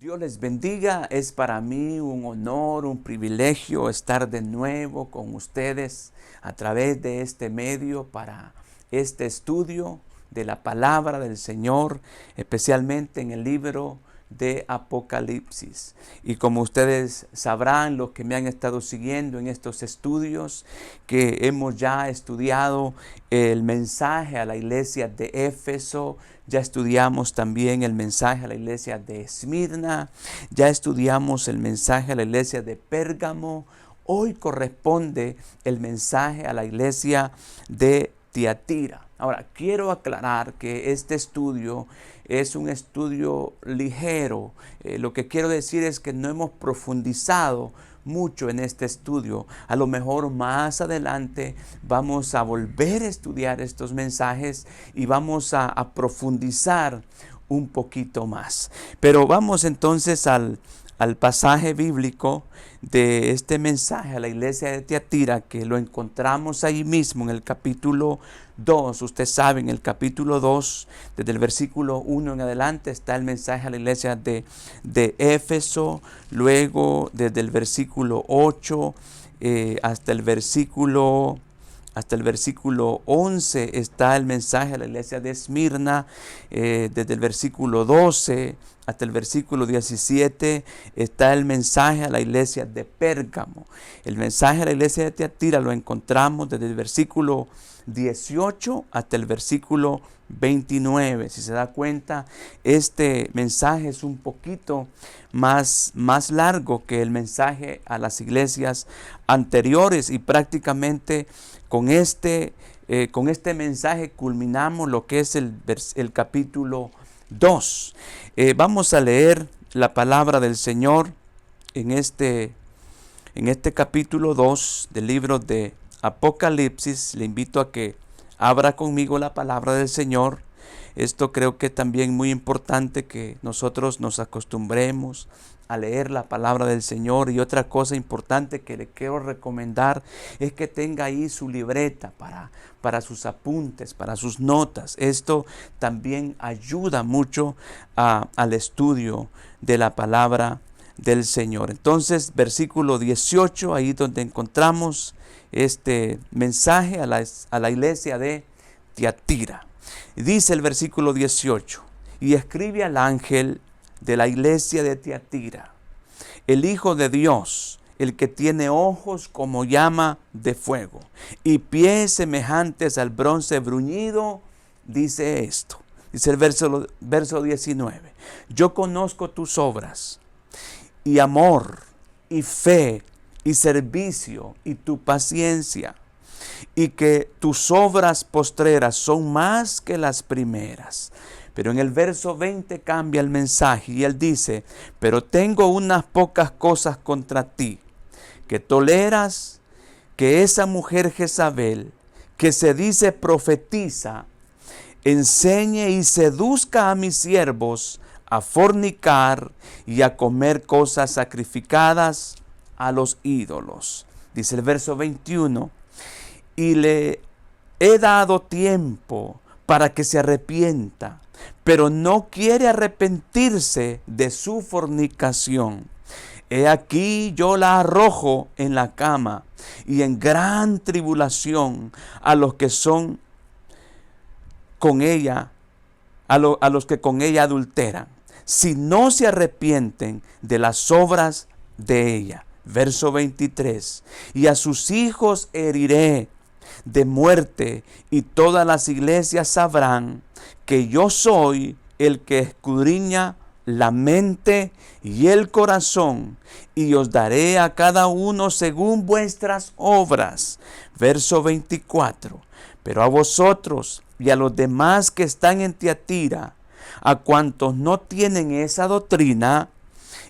Dios les bendiga. Es para mí un honor, un privilegio estar de nuevo con ustedes a través de este medio para este estudio de la palabra del Señor, especialmente en el libro de Apocalipsis. Y como ustedes sabrán, los que me han estado siguiendo en estos estudios, que hemos ya estudiado el mensaje a la iglesia de Éfeso, ya estudiamos también el mensaje a la iglesia de Esmirna, ya estudiamos el mensaje a la iglesia de Pérgamo. Hoy corresponde el mensaje a la iglesia de Tiatira. Ahora, quiero aclarar que este estudio es un estudio ligero. Lo que quiero decir es que no hemos profundizado mucho en este estudio. A lo mejor más adelante vamos a volver a estudiar estos mensajes y vamos a profundizar un poquito más. Pero vamos entonces al pasaje bíblico de este mensaje a la iglesia de Tiatira, que lo encontramos ahí mismo en el capítulo 2. Usted sabe, en el capítulo 2, desde el versículo 1 en adelante, está el mensaje a la iglesia de Éfeso. Luego, desde el versículo 8 hasta el versículo 11 está el mensaje a la iglesia de Esmirna. Desde el versículo 12 hasta el versículo 17 está el mensaje a la iglesia de Pérgamo. El mensaje a la iglesia de Tiatira lo encontramos desde el versículo 18 hasta el versículo 29. Si se da cuenta, este mensaje es un poquito más largo que el mensaje a las iglesias anteriores, y prácticamente con este mensaje culminamos lo que es el capítulo 2. Vamos a leer la palabra del Señor en este capítulo 2 del libro de Apocalipsis. Le invito a que abra conmigo la palabra del Señor. Esto creo que es también muy importante, que nosotros nos acostumbremos a leer la palabra del Señor. Y otra cosa importante que le quiero recomendar es que tenga ahí su libreta para sus apuntes, para sus notas. Esto también ayuda mucho al estudio de la palabra del Señor. Entonces, versículo 18, ahí donde encontramos este mensaje a la iglesia de Tiatira. Dice el versículo 18: y escribe al ángel de la iglesia de Tiatira, el Hijo de Dios, el que tiene ojos como llama de fuego y pies semejantes al bronce bruñido, dice esto. Dice el verso 19: yo conozco tus obras, y amor, y fe, y servicio, y tu paciencia, y que tus obras postreras son más que las primeras. Pero en el verso 20 cambia el mensaje y él dice: pero tengo unas pocas cosas contra ti, que toleras que esa mujer Jezabel, que se dice profetiza, enseñe y seduzca a mis siervos a fornicar y a comer cosas sacrificadas a los ídolos. Dice el verso 21: y le he dado tiempo para que se arrepienta, pero no quiere arrepentirse de su fornicación. He aquí yo la arrojo en la cama y en gran tribulación a los que son con ella, a los que con ella adulteran, si no se arrepienten de las obras de ella. Verso 23: y a sus hijos heriré de muerte, y todas las iglesias sabrán que yo soy el que escudriña la mente y el corazón, y os daré a cada uno según vuestras obras. Verso 24: pero a vosotros y a los demás que están en Tiatira, a cuantos no tienen esa doctrina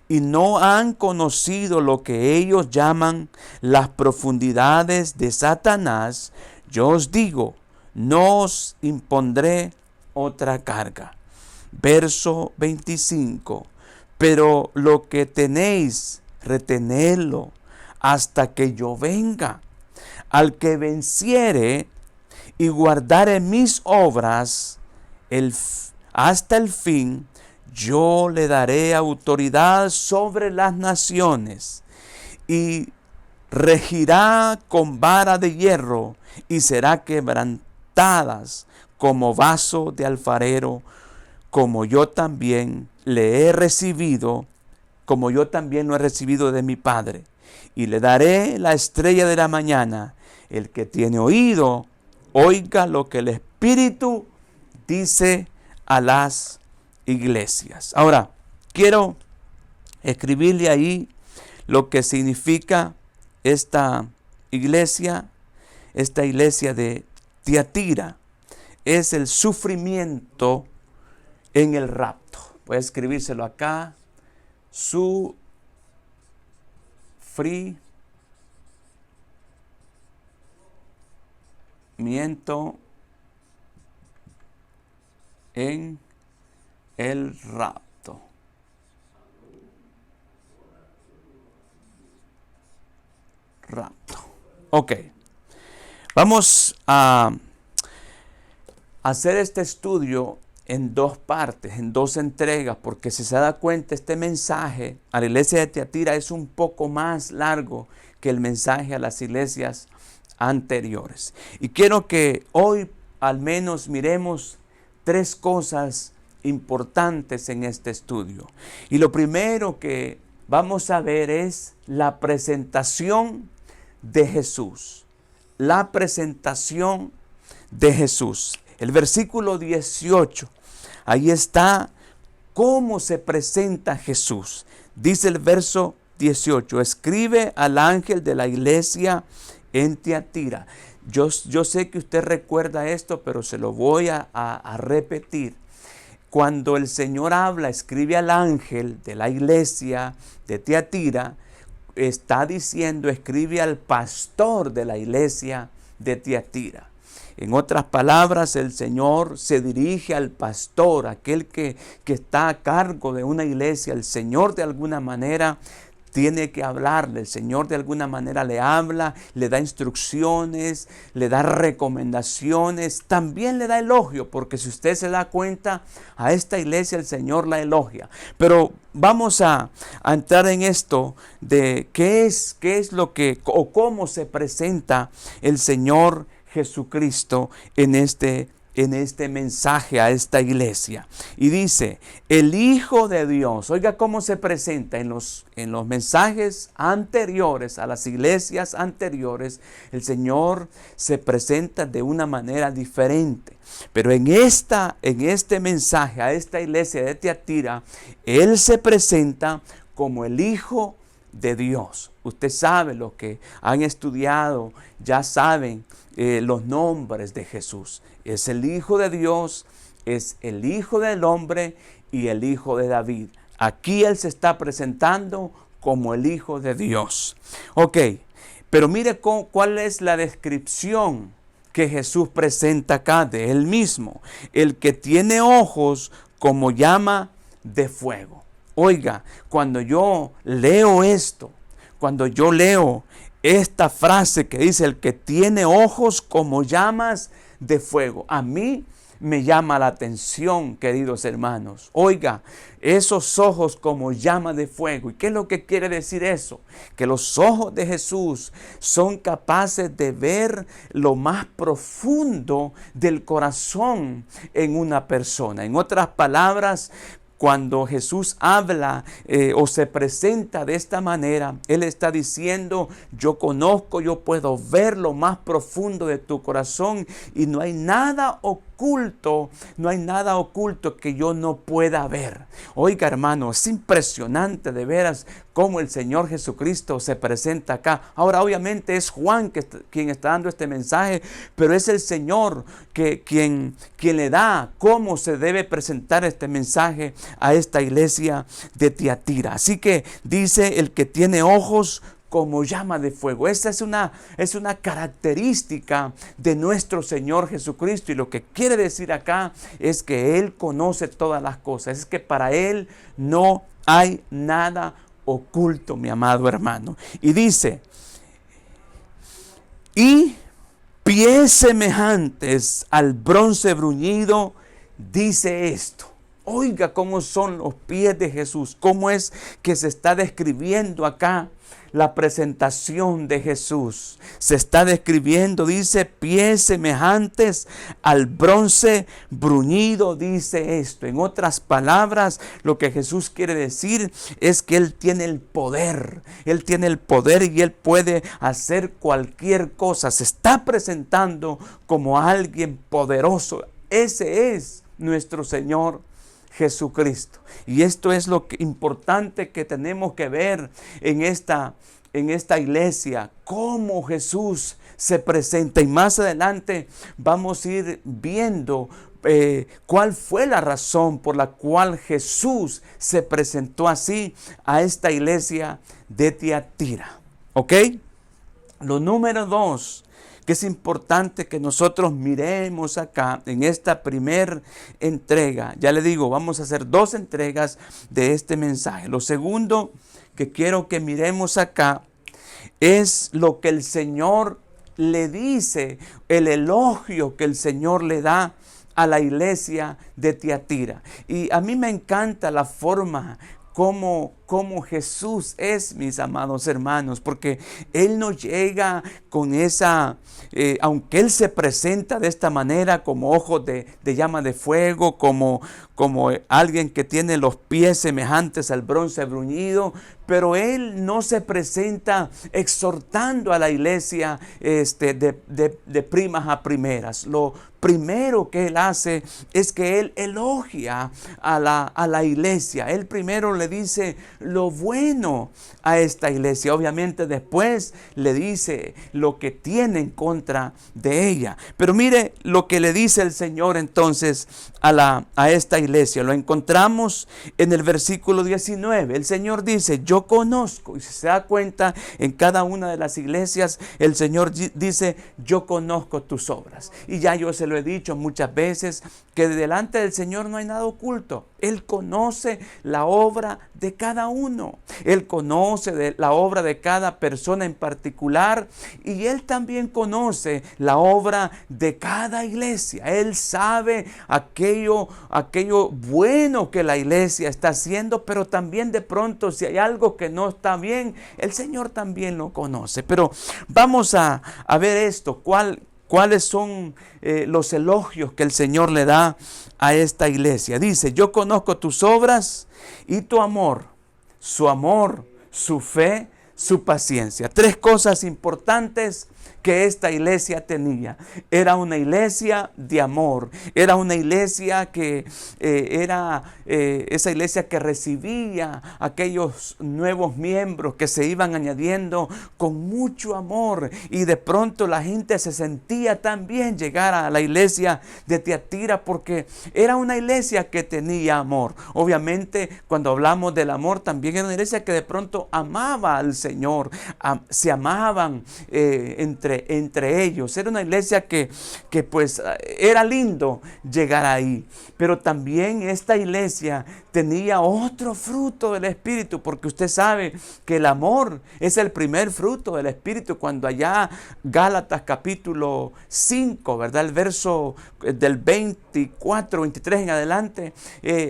y no han conocido lo que ellos llaman las profundidades de Satanás, yo os digo, no os impondré otra carga. Verso 25: pero lo que tenéis, retenedlo hasta que yo venga. Al que venciere y guardare mis obras hasta el fin, yo le daré autoridad sobre las naciones y regirá con vara de hierro y será quebrantadas como vaso de alfarero, como yo también le he recibido, como yo también lo he recibido de mi Padre. Y le daré la estrella de la mañana. El que tiene oído, oiga lo que el Espíritu dice a las iglesias. Ahora, quiero escribirle ahí lo que significa esta iglesia de Tiatira. Es el sufrimiento en el rapto. Puede escribírselo acá. Sufrimiento en el rapto. Ok. Vamos a hacer este estudio en dos partes, en dos entregas, porque si se da cuenta, este mensaje a la iglesia de Tiatira es un poco más largo que el mensaje a las iglesias anteriores. Y quiero que hoy al menos miremos tres cosas importantes en este estudio. Y lo primero que vamos a ver es la presentación de Jesús. La presentación de Jesús. El versículo 18, ahí está cómo se presenta Jesús. Dice el verso 18, escribe al ángel de la iglesia en Tiatira. Yo sé que usted recuerda esto, pero se lo voy a repetir. Cuando el Señor habla, escribe al ángel de la iglesia de Tiatira, está diciendo, escribe al pastor de la iglesia de Tiatira. En otras palabras, el Señor se dirige al pastor, aquel que está a cargo de una iglesia. El Señor de alguna manera tiene que hablarle. El Señor de alguna manera le habla, le da instrucciones, le da recomendaciones, también le da elogio, porque si usted se da cuenta, a esta iglesia el Señor la elogia. Pero vamos a entrar en esto de qué es lo que o cómo se presenta el Señor Jesucristo en este mensaje a esta iglesia. Y dice, el Hijo de Dios. Oiga cómo se presenta en los mensajes anteriores, a las iglesias anteriores. El Señor se presenta de una manera diferente. Pero en este mensaje a esta iglesia de Tiatira, Él se presenta como el Hijo de Dios. Usted sabe, los que han estudiado ya saben los nombres de Jesús. Es el Hijo de Dios, es el Hijo del hombre y el Hijo de David. Aquí Él se está presentando como el Hijo de Dios. Ok, pero mire cuál es la descripción que Jesús presenta acá de Él mismo. El que tiene ojos como llama de fuego. Oiga, cuando yo leo esto, cuando yo leo esta frase que dice el que tiene ojos como llamas de fuego, a mí me llama la atención, queridos hermanos. Oiga, esos ojos como llama de fuego. ¿Y qué es lo que quiere decir eso? Que los ojos de Jesús son capaces de ver lo más profundo del corazón en una persona. En otras palabras, cuando Jesús habla o se presenta de esta manera, Él está diciendo, yo conozco, yo puedo ver lo más profundo de tu corazón y no hay nada oculto que yo no pueda ver. Oiga, hermano, es impresionante de veras cómo el Señor Jesucristo se presenta acá. Ahora, obviamente es Juan quien está dando este mensaje, pero es el Señor quien le da cómo se debe presentar este mensaje a esta iglesia de Tiatira. Así que dice, el que tiene ojos como llama de fuego. Esta es una característica de nuestro Señor Jesucristo, y lo que quiere decir acá es que Él conoce todas las cosas. Es que para Él no hay nada oculto, mi amado hermano. Y dice, y pies semejantes al bronce bruñido, dice esto. Oiga cómo son los pies de Jesús, cómo es que se está describiendo acá la presentación de Jesús. Se está describiendo, dice, pies semejantes al bronce bruñido, dice esto. En otras palabras, lo que Jesús quiere decir es que Él tiene el poder. Él tiene el poder y Él puede hacer cualquier cosa. Se está presentando como alguien poderoso. Ese es nuestro Señor Jesucristo. Y esto es lo importante que tenemos que ver en esta iglesia, cómo Jesús se presenta. Y más adelante vamos a ir viendo cuál fue la razón por la cual Jesús se presentó así a esta iglesia de Tiatira. ¿Ok? Lo número 2 que es importante que nosotros miremos acá en esta primer entrega. Ya le digo, vamos a hacer 2 entregas de este mensaje. Lo segundo que quiero que miremos acá es lo que el Señor le dice, el elogio que el Señor le da a la iglesia de Tiatira. Y a mí me encanta la forma como Jesús es, mis amados hermanos, porque Él no llega con esa, aunque Él se presenta de esta manera, como ojos de llama de fuego, como alguien que tiene los pies semejantes al bronce bruñido, pero Él no se presenta exhortando a la iglesia de primas a primeras. Lo primero que Él hace es que Él elogia a la iglesia. Él primero le dice lo bueno a esta iglesia. Obviamente después le dice lo que tiene en contra de ella. Pero mire lo que le dice el Señor entonces a esta iglesia. Lo encontramos en el versículo 19. El Señor dice, yo conozco, y si se da cuenta en cada una de las iglesias, el Señor dice, yo conozco tus obras. Y ya yo se lo he dicho muchas veces, que delante del Señor no hay nada oculto. Él conoce la obra de cada uno. Él conoce la obra de cada persona en particular, y Él también conoce la obra de cada iglesia. Él sabe aquello bueno que la iglesia está haciendo, pero también de pronto si hay algo que no está bien, el Señor también lo conoce. Pero vamos a ver esto, cuáles son los elogios que el Señor le da a esta iglesia. Dice, yo conozco tus obras y tu amor, su fe, su paciencia. 3 cosas importantes que esta iglesia tenía. Era una iglesia de amor. Era una iglesia que esa iglesia que recibía aquellos nuevos miembros que se iban añadiendo con mucho amor. Y de pronto la gente se sentía tan bien llegar a la iglesia de Tiatira porque era una iglesia que tenía amor. Obviamente cuando hablamos del amor también era una iglesia que de pronto amaba al Señor. Se amaban entre ellos. Era una iglesia que pues era lindo llegar ahí. Pero también esta iglesia tenía otro fruto del Espíritu, porque usted sabe que el amor es el primer fruto del Espíritu. Cuando allá Gálatas capítulo 5, ¿verdad? El verso del 24, 23 en adelante,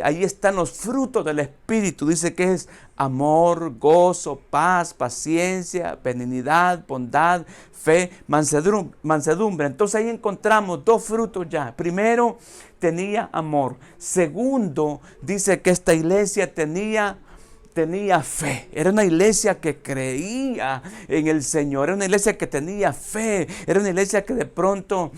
ahí están los frutos del Espíritu. Dice que es amor, gozo, paz, paciencia, benignidad, bondad, fe, mansedumbre. Entonces ahí encontramos 2 frutos ya. Primero, tenía amor. Segundo, dice que esta iglesia tenía fe. Era una iglesia que creía en el Señor. Era una iglesia que tenía fe. Era una iglesia que de pronto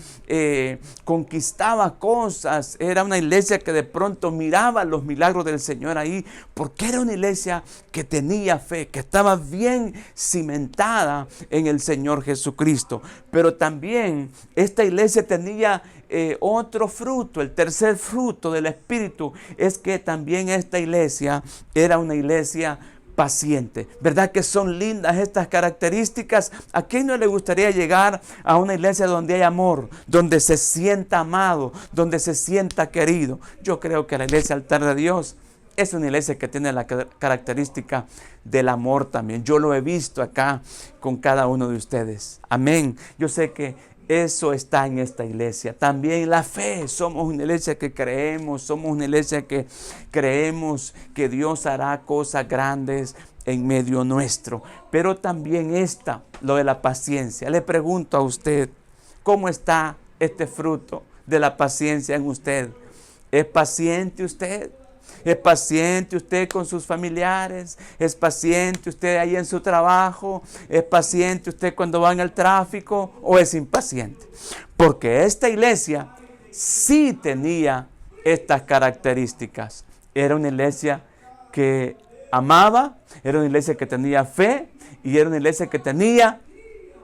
conquistaba cosas. Era una iglesia que de pronto miraba los milagros del Señor ahí. Porque era una iglesia que tenía fe, que estaba bien cimentada en el Señor Jesucristo. Pero también esta iglesia tenía otro fruto. El tercer fruto del Espíritu es que también esta iglesia era una iglesia paciente. ¿Verdad que son lindas estas características? ¿A quién no le gustaría llegar a una iglesia donde hay amor, donde se sienta amado, donde se sienta querido? Yo creo que la iglesia Altar de Dios es una iglesia que tiene la característica del amor también. Yo lo he visto acá con cada uno de ustedes. Amén. Yo sé que Eso está en esta iglesia. También la fe. Somos una iglesia que creemos. Somos una iglesia que creemos que Dios hará cosas grandes en medio nuestro. Pero también lo de la paciencia. Le pregunto a usted, ¿cómo está este fruto de la paciencia en usted? ¿Es paciente usted? ¿Es paciente usted con sus familiares? ¿Es paciente usted ahí en su trabajo? ¿Es paciente usted cuando va en el tráfico? ¿O es impaciente? Porque esta iglesia sí tenía estas características. Era una iglesia que amaba, era una iglesia que tenía fe y era una iglesia que tenía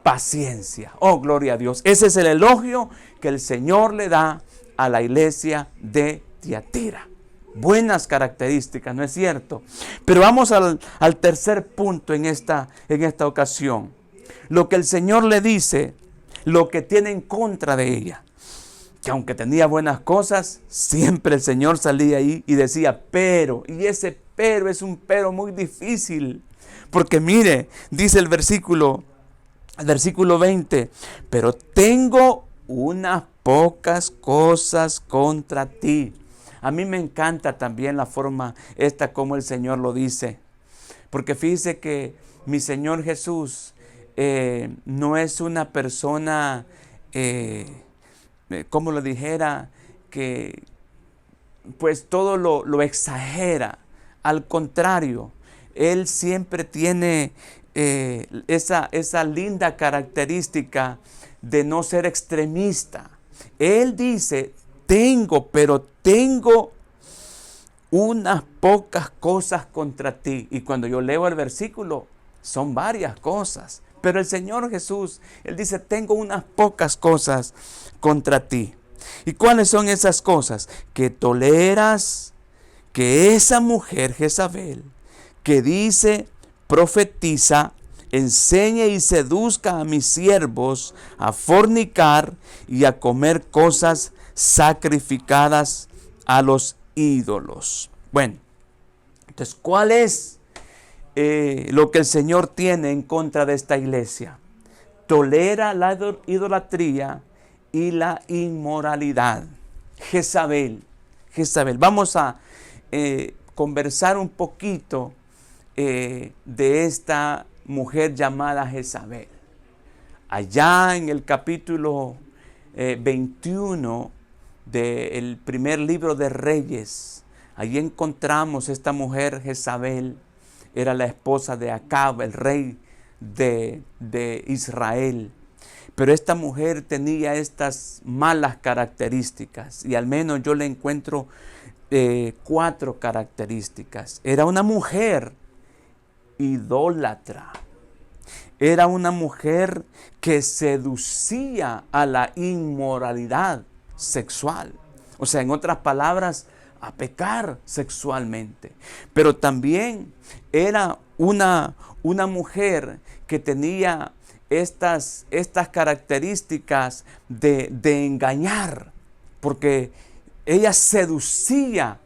paciencia. Oh, gloria a Dios. Ese es el elogio que el Señor le da a la iglesia de Tiatira. Buenas características, ¿no es cierto? Pero vamos al tercer punto en esta ocasión. Lo que el Señor le dice, lo que tiene en contra de ella. Que aunque tenía buenas cosas, siempre el Señor salía ahí y decía, pero, y ese pero es un pero muy difícil. Porque mire, dice el versículo 20, pero tengo unas pocas cosas contra ti. A mí me encanta también la forma como el Señor lo dice. Porque fíjese que mi Señor Jesús no es una persona, como lo dijera, que pues todo lo exagera. Al contrario, Él siempre tiene esa linda característica de no ser extremista. Él dice, pero tengo unas pocas cosas contra ti. Y cuando yo leo el versículo, son varias cosas. Pero el Señor Jesús, Él dice, tengo unas pocas cosas contra ti. ¿Y cuáles son esas cosas? Que toleras que esa mujer Jezabel, que dice, profetiza, enseñe y seduzca a mis siervos a fornicar y a comer cosas sacrificadas a los ídolos. Bueno, entonces, ¿cuál es lo que el Señor tiene en contra de esta iglesia? Tolera la idolatría y la inmoralidad. Jezabel. Vamos a conversar un poquito de esta mujer llamada Jezabel. Allá en el capítulo 21 del primer libro de Reyes, allí encontramos esta mujer Jezabel. Era la esposa de Acab, el rey de Israel. Pero esta mujer tenía estas malas características, y al menos yo le encuentro 4 características. Era una mujer idólatra. Era una mujer que seducía a la inmoralidad sexual. O sea, en otras palabras, a pecar sexualmente. Pero también era una mujer que tenía estas características de engañar, porque ella seducía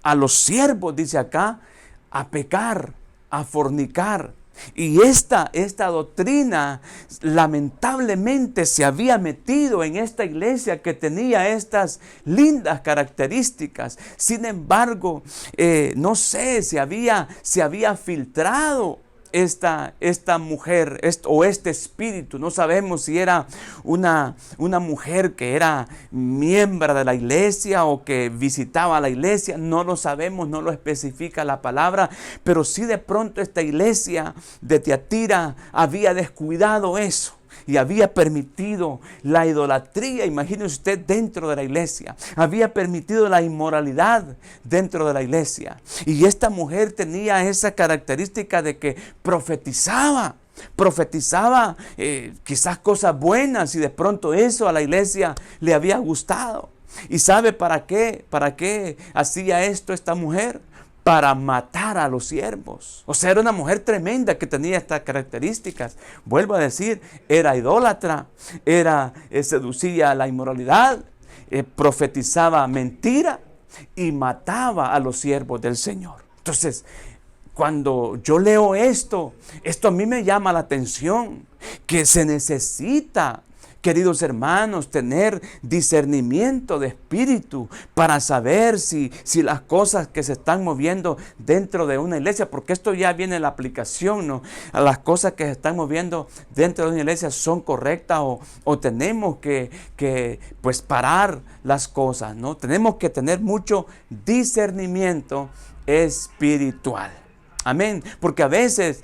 a los siervos, dice acá, a pecar, a fornicar. Y esta doctrina lamentablemente se había metido en esta iglesia que tenía estas lindas características. Sin embargo, no sé, se había filtrado esta mujer o este espíritu. No sabemos si era una mujer que era miembro de la iglesia o que visitaba la iglesia. No lo sabemos, no lo especifica la palabra, pero sí de pronto esta iglesia de Tiatira había descuidado eso y había permitido la idolatría. Imagínese usted, dentro de la iglesia había permitido la inmoralidad dentro de la iglesia. Y esta mujer tenía esa característica de que profetizaba quizás cosas buenas, y de pronto eso a la iglesia le había gustado. ¿Y sabe para qué hacía esto esta mujer? Para matar a los siervos. O sea, era una mujer tremenda que tenía estas características. Vuelvo a decir, era idólatra, seducía a la inmoralidad, profetizaba mentira y mataba a los siervos del Señor. Entonces, cuando yo leo esto a mí me llama la atención, que se necesita queridos hermanos, tener discernimiento de espíritu para saber si las cosas que se están moviendo dentro de una iglesia, porque esto ya viene la aplicación, ¿no? A las cosas que se están moviendo dentro de una iglesia son correctas o tenemos que pues parar las cosas, ¿no? Tenemos que tener mucho discernimiento espiritual. Amén, porque a veces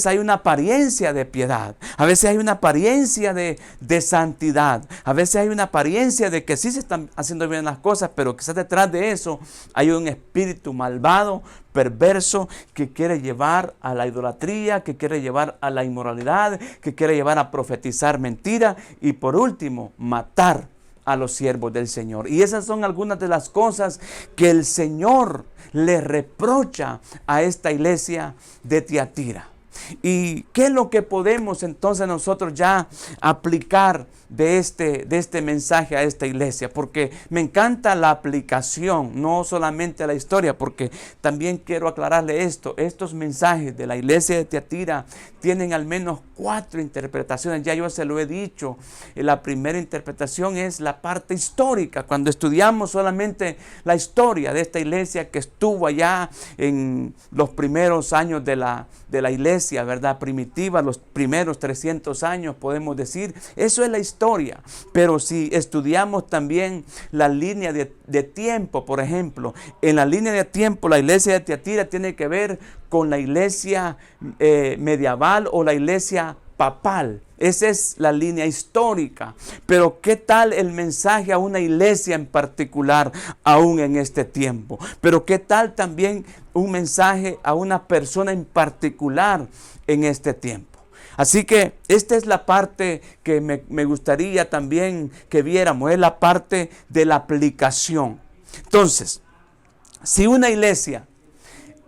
hay una apariencia de piedad, a veces hay una apariencia de santidad, a veces hay una apariencia de que sí se están haciendo bien las cosas, pero quizás detrás de eso hay un espíritu malvado, perverso, que quiere llevar a la idolatría, que quiere llevar a la inmoralidad, que quiere llevar a profetizar mentira y por último, matar a los siervos del Señor. Y esas son algunas de las cosas que el Señor le reprocha a esta iglesia de Tiatira. ¿Y qué es lo que podemos entonces nosotros ya aplicar de este mensaje a esta iglesia? Porque me encanta la aplicación, no solamente la historia, porque también quiero aclararle esto. Estos mensajes de la iglesia de Tiatira tienen al menos 4 interpretaciones. Ya yo se lo he dicho. La primera interpretación es la parte histórica. Cuando estudiamos solamente la historia de esta iglesia que estuvo allá en los primeros años de la iglesia, ¿verdad? Primitiva, los primeros 300 años podemos decir, eso es la historia. Pero si estudiamos también la línea de tiempo, por ejemplo, en la línea de tiempo la iglesia de Tiatira tiene que ver con la iglesia medieval o la iglesia papal. Esa es la línea histórica. Pero ¿qué tal el mensaje a una iglesia en particular aún en este tiempo? Pero ¿qué tal también un mensaje a una persona en particular en este tiempo? Así que esta es la parte que me gustaría también que viéramos, es la parte de la aplicación. Entonces, si una iglesia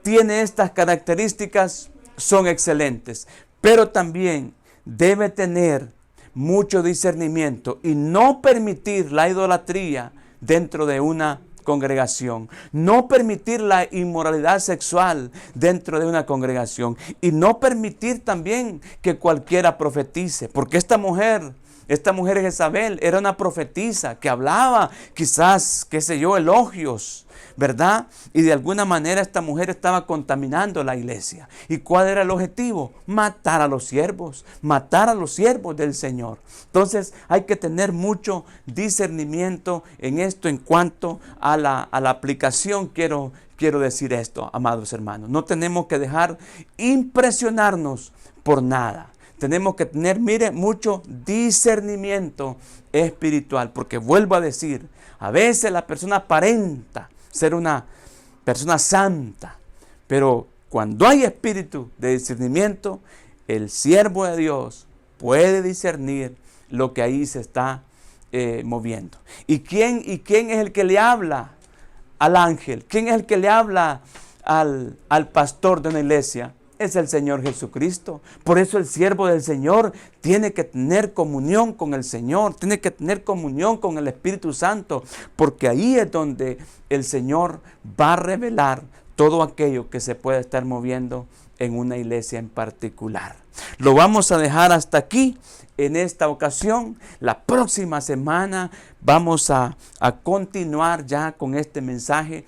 tiene estas características, son excelentes, pero también debe tener mucho discernimiento y no permitir la idolatría dentro de una congregación, no permitir la inmoralidad sexual dentro de una congregación y no permitir también que cualquiera profetice, porque esta mujer Jezabel era una profetisa que hablaba quizás, qué sé yo, elogios, ¿verdad? Y de alguna manera esta mujer estaba contaminando la iglesia. ¿Y cuál era el objetivo? Matar a los siervos del Señor. Entonces hay que tener mucho discernimiento en esto en cuanto a la aplicación. Quiero decir esto, amados hermanos. No tenemos que dejar impresionarnos por nada. Tenemos que tener, mucho discernimiento espiritual, porque vuelvo a decir, a veces la persona aparenta ser una persona santa, pero cuando hay espíritu de discernimiento, el siervo de Dios puede discernir lo que ahí se está moviendo. ¿Y quién es el que le habla al ángel? ¿Quién es el que le habla al pastor de una iglesia? Es el Señor Jesucristo. Por eso el siervo del Señor tiene que tener comunión con el Señor, tiene que tener comunión con el Espíritu Santo, porque ahí es donde el Señor va a revelar todo aquello que se puede estar moviendo en una iglesia en particular. Lo vamos a dejar hasta aquí en esta ocasión. La próxima semana vamos a continuar ya con este mensaje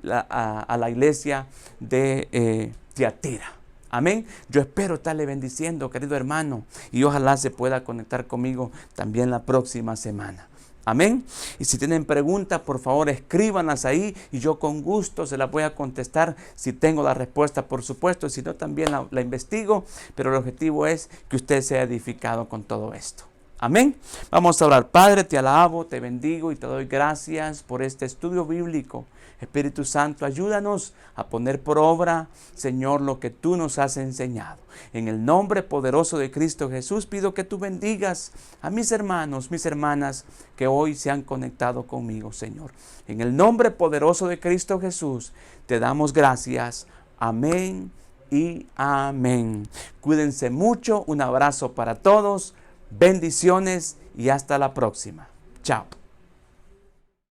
a la iglesia de Tiatira. Amén. Yo espero estarle bendiciendo, querido hermano, y ojalá se pueda conectar conmigo también la próxima semana. Amén. Y si tienen preguntas, por favor, escríbanlas ahí y yo con gusto se las voy a contestar si tengo la respuesta, por supuesto. Si no, también la investigo, pero el objetivo es que usted sea edificado con todo esto. Amén. Vamos a orar. Padre, te alabo, te bendigo y te doy gracias por este estudio bíblico. Espíritu Santo, ayúdanos a poner por obra, Señor, lo que tú nos has enseñado. En el nombre poderoso de Cristo Jesús, pido que tú bendigas a mis hermanos, mis hermanas que hoy se han conectado conmigo, Señor. En el nombre poderoso de Cristo Jesús, te damos gracias. Amén y amén. Cuídense mucho. Un abrazo para todos. Bendiciones y hasta la próxima. Chao.